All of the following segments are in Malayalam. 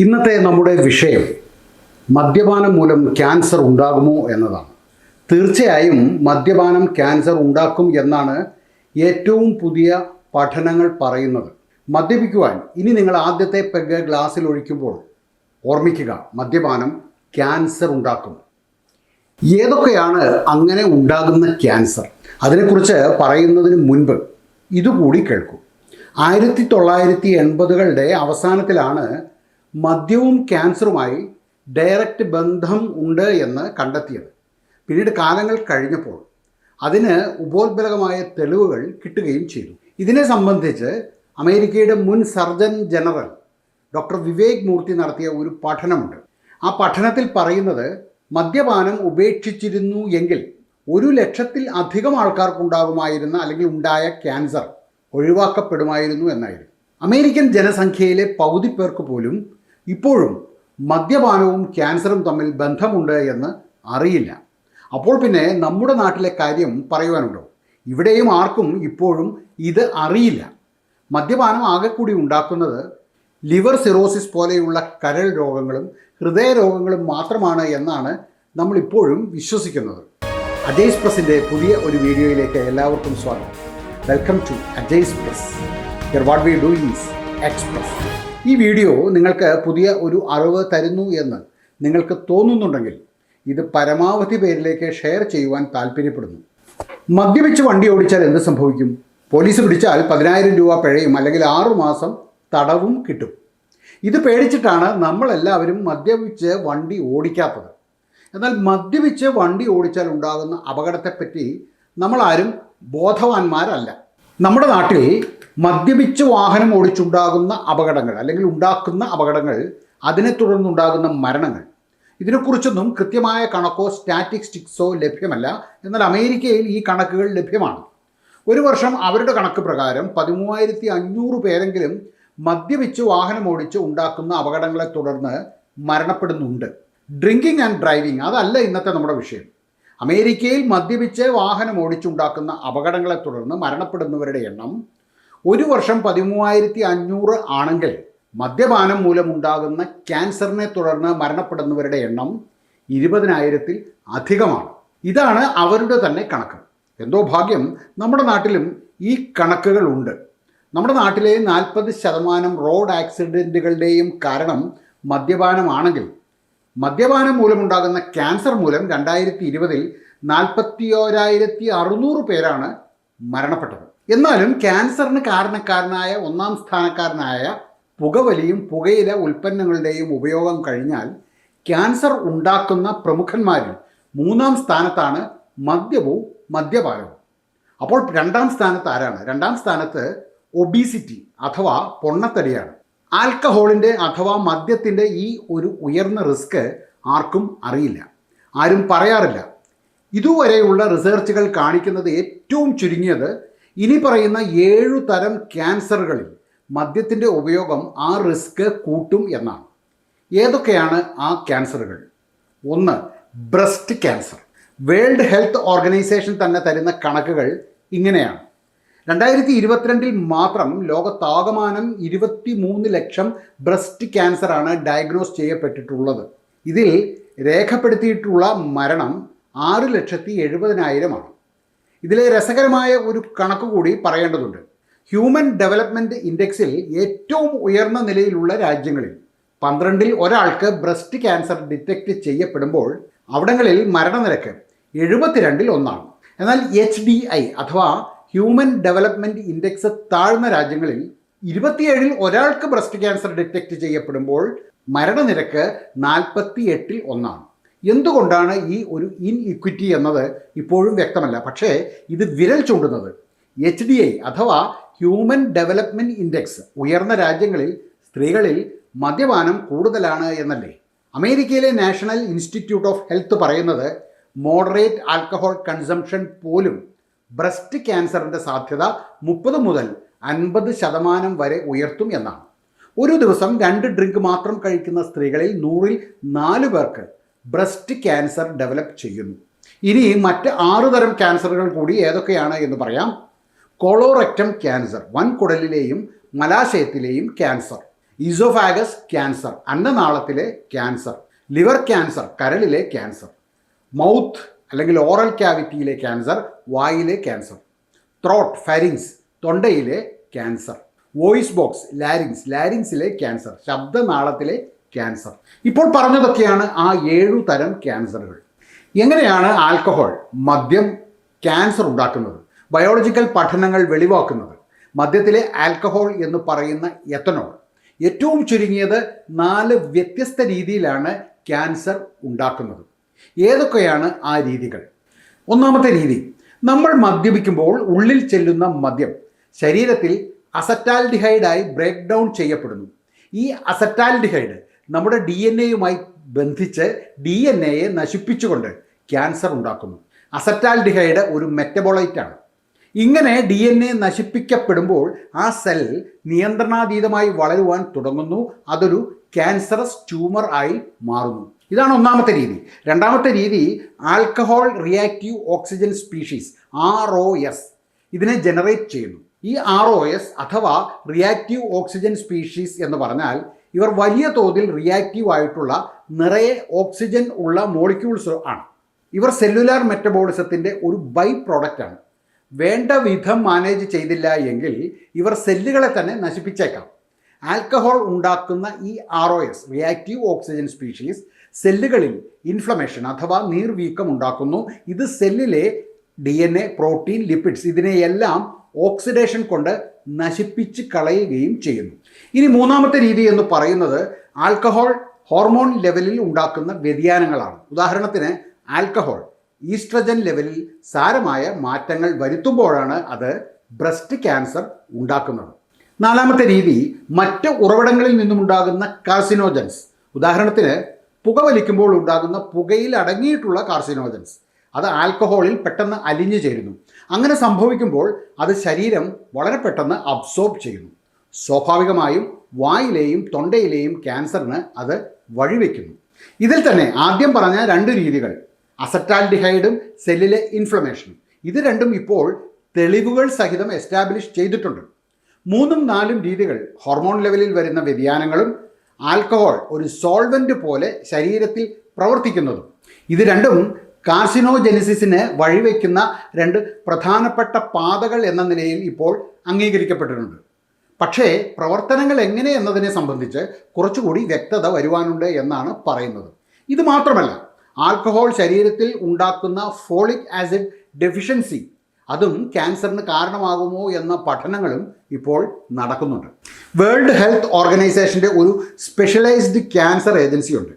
ഇന്നത്തെ നമ്മുടെ വിഷയം മദ്യപാനം മൂലം ക്യാൻസർ ഉണ്ടാകുമോ എന്നതാണ്. തീർച്ചയായും മദ്യപാനം ക്യാൻസർ ഉണ്ടാക്കും എന്നാണ് ഏറ്റവും പുതിയ പഠനങ്ങൾ പറയുന്നത്. മദ്യപിക്കുവാൻ ഇനി നിങ്ങൾ ആദ്യത്തെ പെഗ് ഗ്ലാസ്സിൽ ഒഴിക്കുമ്പോൾ ഓർമ്മിക്കുക, മദ്യപാനം ക്യാൻസർ ഉണ്ടാക്കും. ഏതൊക്കെയാണ് അങ്ങനെ ഉണ്ടാകുന്ന ക്യാൻസർ? അതിനെക്കുറിച്ച് പറയുന്നതിന് മുൻപ് ഇതുകൂടി കേൾക്കൂ. 1980കളുടെ അവസാനത്തിലാണ് മദ്യവും ക്യാൻസറുമായി ഡയറക്റ്റ് ബന്ധം ഉണ്ട് എന്ന് കണ്ടെത്തിയത്. പിന്നീട് കാലങ്ങൾ കഴിഞ്ഞപ്പോൾ അതിന് ഉപോത്ബലകമായ തെളിവുകൾ കിട്ടുകയും ചെയ്തു. ഇതിനെ സംബന്ധിച്ച് അമേരിക്കയുടെ മുൻ സർജൻ ജനറൽ ഡോക്ടർ വിവേക് മൂർത്തി നടത്തിയ ഒരു പഠനമുണ്ട്. ആ പഠനത്തിൽ പറയുന്നത് മദ്യപാനം ഉപേക്ഷിച്ചിരുന്നു എങ്കിൽ 100,000-ൽ അധികം ആൾക്കാർക്കുണ്ടാകുമായിരുന്ന അല്ലെങ്കിൽ ഉണ്ടായ ക്യാൻസർ ഒഴിവാക്കപ്പെടുമായിരുന്നു എന്നായിരുന്നു. അമേരിക്കൻ ജനസംഖ്യയിലെ പകുതി പേർക്ക് പോലും ഇപ്പോഴും മദ്യപാനവും ക്യാൻസറും തമ്മിൽ ബന്ധമുണ്ട് എന്ന് അറിയില്ല. അപ്പോൾ പിന്നെ നമ്മുടെ നാട്ടിലെ കാര്യം പറയുവാനുണ്ടോ? ഇവിടെയും ആർക്കും ഇപ്പോഴും ഇത് അറിയില്ല. മദ്യപാനം ആകെക്കൂടി ഉണ്ടാക്കുന്നത് ലിവർ സിറോസിസ് പോലെയുള്ള കരൾ രോഗങ്ങളും ഹൃദയ രോഗങ്ങളും മാത്രമാണ് എന്നാണ് നമ്മളിപ്പോഴും വിശ്വസിക്കുന്നത്. അജയ്സ് പ്രസിൻ്റെ പുതിയ ഒരു വീഡിയോയിലേക്ക് എല്ലാവർക്കും സ്വാഗതം. Welcome to Ajay's press. Here what we do is express. ഈ വീഡിയോ നിങ്ങൾക്ക് പുതിയ ഒരു അറിവ് തരുന്നു എന്ന് നിങ്ങൾക്ക് തോന്നുന്നുണ്ടെങ്കിൽ ഇത് പരമാവധി പേരിലേക്ക് ഷെയർ ചെയ്യുവാൻ താല്പര്യപ്പെടുന്നു. മദ്യപിച്ച് വണ്ടി ഓടിച്ചാൽ എന്ത് സംഭവിക്കും? പോലീസ് പിടിച്ചാൽ 10,000 രൂപ പിഴയും അല്ലെങ്കിൽ 6 മാസം തടവും കിട്ടും. ഇത് പേടിച്ചിട്ടാണ് നമ്മളെല്ലാവരും മദ്യപിച്ച് വണ്ടി ഓടിക്കാത്തത്. എന്നാൽ മദ്യപിച്ച് വണ്ടി ഓടിച്ചാൽ ഉണ്ടാകുന്ന അപകടത്തെപ്പറ്റി നമ്മളാരും ബോധവാന്മാരല്ല. നമ്മുടെ നാട്ടിൽ മദ്യപിച്ച് വാഹനം ഓടിച്ചുണ്ടാകുന്ന അപകടങ്ങൾ അല്ലെങ്കിൽ ഉണ്ടാക്കുന്ന അപകടങ്ങൾ, അതിനെ തുടർന്നുണ്ടാകുന്ന മരണങ്ങൾ, ഇതിനെക്കുറിച്ചൊന്നും കൃത്യമായ കണക്കോ സ്റ്റാറ്റിസ്റ്റിക്സോ ലഭ്യമല്ല. എന്നാൽ അമേരിക്കയിൽ ഈ കണക്കുകൾ ലഭ്യമാണ്. ഒരു വർഷം അവരുടെ കണക്ക് പ്രകാരം 13,500 പേരെങ്കിലും മദ്യപിച്ച് വാഹനം ഓടിച്ച് ഉണ്ടാക്കുന്ന അപകടങ്ങളെ തുടർന്ന് മരണപ്പെടുന്നുണ്ട്. ഡ്രിങ്കിങ് ആൻഡ് ഡ്രൈവിംഗ് അതല്ല ഇന്നത്തെ നമ്മുടെ വിഷയം. അമേരിക്കയിൽ മദ്യപിച്ച് വാഹനം ഓടിച്ചുണ്ടാക്കുന്ന അപകടങ്ങളെ തുടർന്ന് മരണപ്പെടുന്നവരുടെ എണ്ണം ഒരു വർഷം 13,500 ആണെങ്കിൽ മദ്യപാനം മൂലമുണ്ടാകുന്ന ക്യാൻസറിനെ തുടർന്ന് മരണപ്പെടുന്നവരുടെ എണ്ണം 20,000-ൽ അധികമാണ്. ഇതാണ് അവരുടെ തന്നെ കണക്ക്. എന്തോ ഭാഗ്യം നമ്മുടെ നാട്ടിലും ഈ കണക്കുകൾ ഉണ്ട്. നമ്മുടെ നാട്ടിലെ 40% റോഡ് ആക്സിഡൻറ്റുകളുടെയും കാരണം മദ്യപാനമാണെങ്കിൽ മദ്യപാനം മൂലമുണ്ടാകുന്ന ക്യാൻസർ മൂലം 2020-ൽ 41,600 പേരാണ് മരണപ്പെട്ടത്. എന്നാലും ക്യാൻസറിന് കാരണക്കാരനായ 1-ാം സ്ഥാനക്കാരനായ പുകവലിയും പുകയില ഉൽപ്പന്നങ്ങളുടെയും ഉപയോഗം കഴിഞ്ഞാൽ ക്യാൻസർ ഉണ്ടാക്കുന്ന പ്രമുഖന്മാരിൽ 3-ാം സ്ഥാനത്താണ് മദ്യവും മദ്യപാനവും. അപ്പോൾ 2-ാം സ്ഥാനത്ത് ആരാണ്? 2-ാം സ്ഥാനത്ത് ഒബീസിറ്റി അഥവാ പൊണ്ണത്തടിയാണ്. ആൽക്കഹോളിൻ്റെ അഥവാ മദ്യത്തിൻ്റെ ഈ ഒരു ഉയർന്ന റിസ്ക് ആർക്കും അറിയില്ല, ആരും പറയാറില്ല. ഇതുവരെയുള്ള റിസർച്ചുകൾ കാണിക്കുന്നത് ഏറ്റവും ചുരുങ്ങിയത് ഇനി പറയുന്ന 7 തരം ക്യാൻസറുകളിൽ മദ്യത്തിൻ്റെ ഉപയോഗം ആ റിസ്ക് കൂട്ടും എന്നാണ്. ഏതൊക്കെയാണ് ആ ക്യാൻസറുകൾ? 1. Breast cancer. World health organisation തന്നെ തരുന്ന കണക്കുകൾ ഇങ്ങനെയാണ്. 2022-ൽ മാത്രം ലോകത്താകമാനം 23 ലക്ഷം ബ്രസ്റ്റ് ക്യാൻസറാണ് ഡയഗ്നോസ് ചെയ്യപ്പെട്ടിട്ടുള്ളത്. ഇതിൽ രേഖപ്പെടുത്തിയിട്ടുള്ള മരണം 6,70,000 ആണ്. ഇതിലെ രസകരമായ ഒരു കണക്ക് കൂടി പറയേണ്ടതുണ്ട്. ഹ്യൂമൻ ഡെവലപ്മെൻറ്റ് ഇൻഡെക്സിൽ ഏറ്റവും ഉയർന്ന നിലയിലുള്ള രാജ്യങ്ങളിൽ 12-ൽ ഒരാൾക്ക് ബ്രസ്റ്റ് ക്യാൻസർ ഡിറ്റക്റ്റ് ചെയ്യപ്പെടുമ്പോൾ അവിടങ്ങളിൽ മരണനിരക്ക് 72-ൽ 1ആണ്. എന്നാൽ HDI അഥവാ ഹ്യൂമൻ ഡെവലപ്മെൻറ്റ് ഇൻഡെക്സ് താഴ്ന്ന രാജ്യങ്ങളിൽ 27-ൽ ഒരാൾക്ക് ബ്രസ്റ്റ് ക്യാൻസർ ഡിറ്റക്റ്റ് ചെയ്യപ്പെടുമ്പോൾ മരണനിരക്ക് 48-ൽ 1ആണ്. എന്തുകൊണ്ടാണ് ഈ ഒരു ഇൻഇക്വിറ്റി എന്നത് ഇപ്പോഴും വ്യക്തമല്ല. പക്ഷേ ഇത് വിരൽ ചൂണ്ടുന്നത് HDI അഥവാ ഹ്യൂമൻ ഡെവലപ്മെൻറ്റ് ഇൻഡെക്സ് ഉയർന്ന രാജ്യങ്ങളിൽ സ്ത്രീകളിൽ മദ്യപാനം കൂടുതലാണ് എന്നല്ലേ. അമേരിക്കയിലെ നാഷണൽ ഇൻസ്റ്റിറ്റ്യൂട്ട് ഓഫ് ഹെൽത്ത് പറയുന്നത് മോഡറേറ്റ് ആൽക്കഹോൾ കൺസംഷൻ പോലും ബ്രസ്റ്റ് ക്യാൻസറിൻ്റെ സാധ്യത 30 മുതൽ 50% വരെ ഉയർത്തും എന്നാണ്. ഒരു ദിവസം 2 ഡ്രിങ്ക് മാത്രം കഴിക്കുന്ന സ്ത്രീകളിൽ 100-ൽ 4 പേർക്ക് ബ്രസ്റ്റ് ക്യാൻസർ ഡെവലപ്പ് ചെയ്യുന്നു. ഇനി മറ്റ് 6 തരം ക്യാൻസറുകൾ കൂടി ഏതൊക്കെയാണ് എന്ന് പറയാം. കോളോറെക്ടം ക്യാൻസർ, വൻകുടലിലെയും മലാശയത്തിലെയും ക്യാൻസർ. ഈസോഫാഗസ് ക്യാൻസർ, അന്നനാളത്തിലെ ക്യാൻസർ. ലിവർ ക്യാൻസർ, കരളിലെ ക്യാൻസർ. മൗത്ത് അല്ലെങ്കിൽ ഓറൽ ക്യാവിറ്റിയിലെ ക്യാൻസർ, വായിലെ ക്യാൻസർ. ത്രോട്ട്, ഫാരിങ്സ്, തൊണ്ടയിലെ ക്യാൻസർ. വോയിസ് ബോക്സ്, ലാരിങ്സ്, ലാരിങ്സിലെ ക്യാൻസർ, ശബ്ദനാളത്തിലെ ക്യാൻസർ. ഇപ്പോൾ പറഞ്ഞതൊക്കെയാണ് ആ 7 തരം ക്യാൻസറുകൾ. എങ്ങനെയാണ് ആൽക്കഹോൾ, മദ്യം, ക്യാൻസർ ഉണ്ടാക്കുന്നത്? ബയോളജിക്കൽ പഠനങ്ങൾ വെളിവാക്കുന്നത് മദ്യത്തിലെ ആൽക്കഹോൾ എന്ന് പറയുന്ന എത്തനോൾ ഏറ്റവും ചുരുങ്ങിയത് 4 വ്യത്യസ്ത രീതിയിലാണ് ക്യാൻസർ ഉണ്ടാക്കുന്നത്. ഏതൊക്കെയാണ് ആ രീതികൾ? ഒന്നാമത്തെ രീതി, നമ്മൾ മദ്യപിക്കുമ്പോൾ ഉള്ളിൽ ചെല്ലുന്ന മദ്യം ശരീരത്തിൽ അസറ്റാൽഡിഹൈഡായി ബ്രേക്ക് ഡൗൺ ചെയ്യപ്പെടുന്നു. ഈ അസറ്റാൽഡിഹൈഡ് നമ്മുടെ DNA-യുമായി ബന്ധിച്ച് DNA-യെ നശിപ്പിച്ചുകൊണ്ട് ക്യാൻസർ ഉണ്ടാക്കുന്നു. അസറ്റാൽഡിഹൈഡ് ഒരു മെറ്റബോളൈറ്റ് ആണ്. ഇങ്ങനെ DNA നശിപ്പിക്കപ്പെടുമ്പോൾ ആ സെൽ നിയന്ത്രണാതീതമായി വളരുവാൻ തുടങ്ങുന്നു. അതൊരു ക്യാൻസറസ് ട്യൂമർ ആയി മാറുന്നു. ഇതാണ് ഒന്നാമത്തെ രീതി. രണ്ടാമത്തെ രീതി, alcohol reactive oxygen species, ROS, ഇതിനെ ജനറേറ്റ് ചെയ്യുന്നു. ഈ ROS അഥവാ റിയാക്റ്റീവ് ഓക്സിജൻ സ്പീഷീസ് എന്ന് പറഞ്ഞാൽ ഇവർ വലിയ തോതിൽ റിയാക്റ്റീവ് ആയിട്ടുള്ള നിറയെ ഓക്സിജൻ ഉള്ള മോളിക്യൂൾസ് ആണ്. ഇവർ സെല്ലുലാർ മെറ്റബോളിസത്തിൻ്റെ ഒരു ബൈ പ്രോഡക്റ്റ് ആണ്. വേണ്ട വിധം മാനേജ് ചെയ്തില്ല എങ്കിൽ ഇവർ സെല്ലുകളെ തന്നെ നശിപ്പിച്ചേക്കാം. ആൽക്കഹോൾ ഉണ്ടാക്കുന്ന ഈ ROS റിയാക്റ്റീവ് ഓക്സിജൻ സ്പീഷീസ് സെല്ലുകളിൽ ഇൻഫ്ലമേഷൻ അഥവാ നീർവീക്കം ഉണ്ടാക്കുന്നു. ഇത് സെല്ലിലെ DNA, പ്രോട്ടീൻ, ലിപ്പിഡ്സ് ഇതിനെയെല്ലാം ഓക്സിഡേഷൻ കൊണ്ട് നശിപ്പിച്ച് കളയുകയും ചെയ്യുന്നു. ഇനി മൂന്നാമത്തെ രീതി എന്ന് പറയുന്നത് ആൽക്കഹോൾ ഹോർമോൺ ലെവലിൽ ഉണ്ടാക്കുന്ന വ്യതിയാനങ്ങളാണ്. ഉദാഹരണത്തിന് ആൽക്കഹോൾ ഈസ്ട്രജൻ ലെവലിൽ സാരമായ മാറ്റങ്ങൾ വരുത്തുമ്പോഴാണ് അത് ബ്രസ്റ്റ് ക്യാൻസർ ഉണ്ടാക്കുന്നത്. നാലാമത്തെ രീതി, മറ്റ് ഉറവിടങ്ങളിൽ നിന്നുമുണ്ടാകുന്ന കാർസിനോജൻസ്. ഉദാഹരണത്തിന് പുകവലിക്കുമ്പോൾ ഉണ്ടാകുന്ന പുകയിൽ അടങ്ങിയിട്ടുള്ള കാർസിനോജൻസ് അത് ആൽക്കഹോളിൽ പെട്ടെന്ന് അലിഞ്ഞു ചേരുന്നു. അങ്ങനെ സംഭവിക്കുമ്പോൾ അത് ശരീരം വളരെ പെട്ടെന്ന് അബ്സോർബ് ചെയ്യുന്നു. സ്വാഭാവികമായും വായിലെയും തൊണ്ടയിലെയും ക്യാൻസറിന് അത് വഴിവെക്കുന്നു. ഇതിൽ തന്നെ ആദ്യം പറഞ്ഞ 2 രീതികൾ, അസറ്റാൽഡിഹൈഡും സെല്ലിലെ ഇൻഫ്ലമേഷനും, ഇത് രണ്ടും ഇപ്പോൾ തെളിവുകൾ സഹിതം എസ്റ്റാബ്ലിഷ് ചെയ്തിട്ടുണ്ട്. 3ഉം 4ഉം രീതികൾ ഹോർമോൺ ലെവലിൽ വരുന്ന വ്യതിയാനങ്ങളും ആൽക്കഹോൾ ഒരു സോൾവെൻ്റ് പോലെ ശരീരത്തിൽ പ്രവർത്തിക്കുന്നതും, ഇത് രണ്ടും കാർസിനോജെനിസിസിന് വഴിവെക്കുന്ന 2 പ്രധാനപ്പെട്ട പാതകൾ എന്ന നിലയിൽ ഇപ്പോൾ അംഗീകരിക്കപ്പെട്ടിട്ടുണ്ട്. പക്ഷേ പ്രവർത്തനങ്ങൾ എങ്ങനെ എന്നതിനെ സംബന്ധിച്ച് കുറച്ചുകൂടി വ്യക്തത വരുവാനുണ്ട് എന്നാണ് പറയുന്നത്. ഇത് മാത്രമല്ല, ആൽക്കഹോൾ ശരീരത്തിൽ ഉണ്ടാക്കുന്ന ഫോളിക് ആസിഡ് ഡെഫിഷ്യൻസി അതും ക്യാൻസറിന് കാരണമാകുമോ എന്ന പഠനങ്ങളും ഇപ്പോൾ നടക്കുന്നുണ്ട്. വേൾഡ് ഹെൽത്ത് ഓർഗനൈസേഷൻ്റെ ഒരു സ്പെഷ്യലൈസ്ഡ് ക്യാൻസർ ഏജൻസി ഉണ്ട്,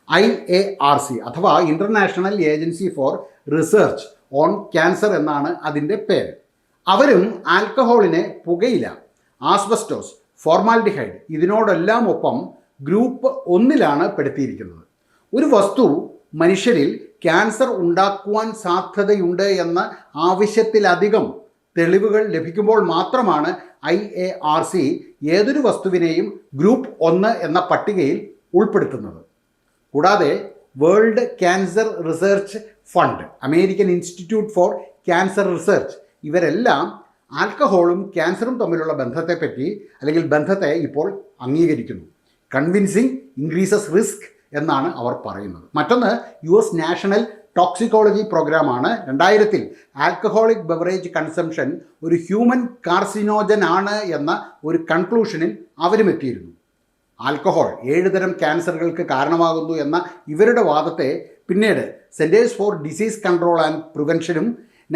IARC അഥവാ international agency for research on cancer എന്നാണ് അതിൻ്റെ പേര്. അവരും ആൽക്കഹോളിനെ പുകയില, ആസ്ബസ്റ്റോസ്, ഫോർമാൽഡിഹൈഡ് ഇതിനോടെല്ലാം ഒപ്പം ഗ്രൂപ്പ് 1 പെടുത്തിയിരിക്കുന്നത്. ഒരു വസ്തു മനുഷ്യരിൽ ക്യാൻസർ ഉണ്ടാക്കുവാൻ സാധ്യതയുണ്ട് എന്ന ആവശ്യത്തിലധികം തെളിവുകൾ ലഭിക്കുമ്പോൾ മാത്രമാണ് IARC ഏതൊരു വസ്തുവിനെയും ഗ്രൂപ്പ് 1 എന്ന പട്ടികയിൽ ഉൾപ്പെടുത്തുന്നത്. കൂടാതെ world cancer research fund, American institute four cancer research ഇവരെല്ലാം ആൽക്കഹോളും ക്യാൻസറും തമ്മിലുള്ള ബന്ധത്തെ ഇപ്പോൾ അംഗീകരിക്കുന്നു. കൺവിൻസിങ് ഇൻക്രീസസ് റിസ്ക് എന്നാണ് അവർ പറയുന്നത്. മറ്റൊന്ന് US നാഷണൽ ടോക്സിക്കോളജി പ്രോഗ്രാമാണ്. 2000 ആൽക്കഹോളിക് ബെവറേജ് കൺസംഷൻ ഒരു ഹ്യൂമൻ കാർസിനോജൻ ആണ് എന്ന ഒരു കൺക്ലൂഷനിൽ അവരും എത്തിയിരുന്നു. ആൽക്കഹോൾ 7 തരം ക്യാൻസറുകൾക്ക് കാരണമാകുന്നു എന്ന ഇവരുടെ വാദത്തെ പിന്നീട് centres for disease control and പ്രിവെൻഷനും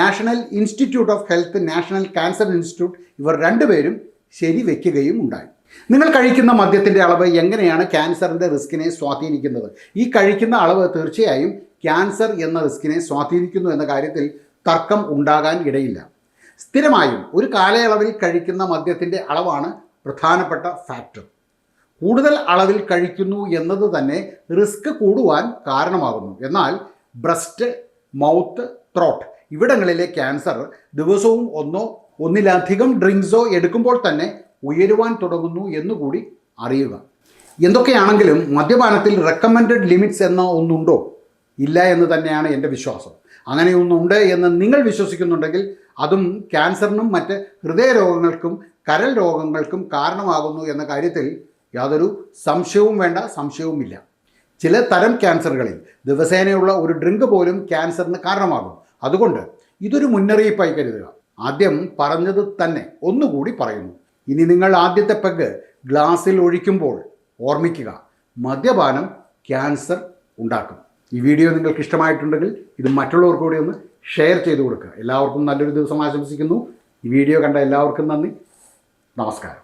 national institute of health, national cancer institute ഇവർ 2 പേരും ശരിവെക്കുകയും ഉണ്ടായി. നിങ്ങൾ കഴിക്കുന്ന മദ്യത്തിൻ്റെ അളവ് എങ്ങനെയാണ് ക്യാൻസറിൻ്റെ റിസ്കിനെ സ്വാധീനിക്കുന്നത്? ഈ കഴിക്കുന്ന അളവ് തീർച്ചയായും ക്യാൻസർ എന്ന റിസ്കിനെ സ്വാധീനിക്കുന്നു എന്ന കാര്യത്തിൽ തർക്കം ഉണ്ടാകാൻ ഇടയില്ല. സ്ഥിരമായും ഒരു കാലയളവിൽ കഴിക്കുന്ന മദ്യത്തിൻ്റെ അളവാണ് പ്രധാനപ്പെട്ട ഫാക്ടർ. കൂടുതൽ അളവിൽ കഴിക്കുന്നു എന്നത് തന്നെ റിസ്ക് കൂടുവാൻ കാരണമാകുന്നു. എന്നാൽ ബ്രസ്റ്റ്, മൗത്ത്, ത്രോട്ട് ഇവിടങ്ങളിലെ ക്യാൻസർ ദിവസവും ഒന്നിലധികം ഡ്രിങ്ക്സോ എടുക്കുമ്പോൾ തന്നെ ഉയരുവാൻ തുടങ്ങുന്നു എന്നുകൂടി അറിയുക. എന്തൊക്കെയാണെങ്കിലും മദ്യപാനത്തിൽ റെക്കമെൻഡഡ് ലിമിറ്റ്സ് എന്ന ഒന്നുണ്ടോ? ഇല്ല എന്ന് തന്നെയാണ് എൻ്റെ വിശ്വാസം. അങ്ങനെയൊന്നുണ്ട് എന്ന് നിങ്ങൾ വിശ്വസിക്കുന്നുണ്ടെങ്കിൽ അതും ക്യാൻസറിനും മറ്റ് ഹൃദയരോഗങ്ങൾക്കും കരൾ രോഗങ്ങൾക്കും കാരണമാകുന്നു എന്ന കാര്യത്തിൽ യാതൊരു സംശയവും വേണ്ട, സംശയവുമില്ല. ചില തരം ക്യാൻസറുകളിൽ ദിവസേനയുള്ള ഒരു ഡ്രിങ്ക് പോലും ക്യാൻസറിന് കാരണമാകും. അതുകൊണ്ട് ഇതൊരു മുന്നറിയിപ്പായി കരുതുക. ആദ്യം പറഞ്ഞത് തന്നെ ഒന്നുകൂടി പറയുന്നു. ഇനി നിങ്ങൾ ആദ്യത്തെ പെഗ് ഗ്ലാസ്സിൽ ഒഴിക്കുമ്പോൾ ഓർമ്മിക്കുക, മദ്യപാനം ക്യാൻസർ ഉണ്ടാക്കും. ഈ വീഡിയോ നിങ്ങൾക്ക് ഇഷ്ടമായിട്ടുണ്ടെങ്കിൽ ഇത് മറ്റുള്ളവർക്ക് കൂടി ഒന്ന് ഷെയർ ചെയ്ത് കൊടുക്കുക. എല്ലാവർക്കും നല്ലൊരു ദിവസം ആശംസിക്കുന്നു. ഈ വീഡിയോ കണ്ട എല്ലാവർക്കും നന്ദി. നമസ്കാരം.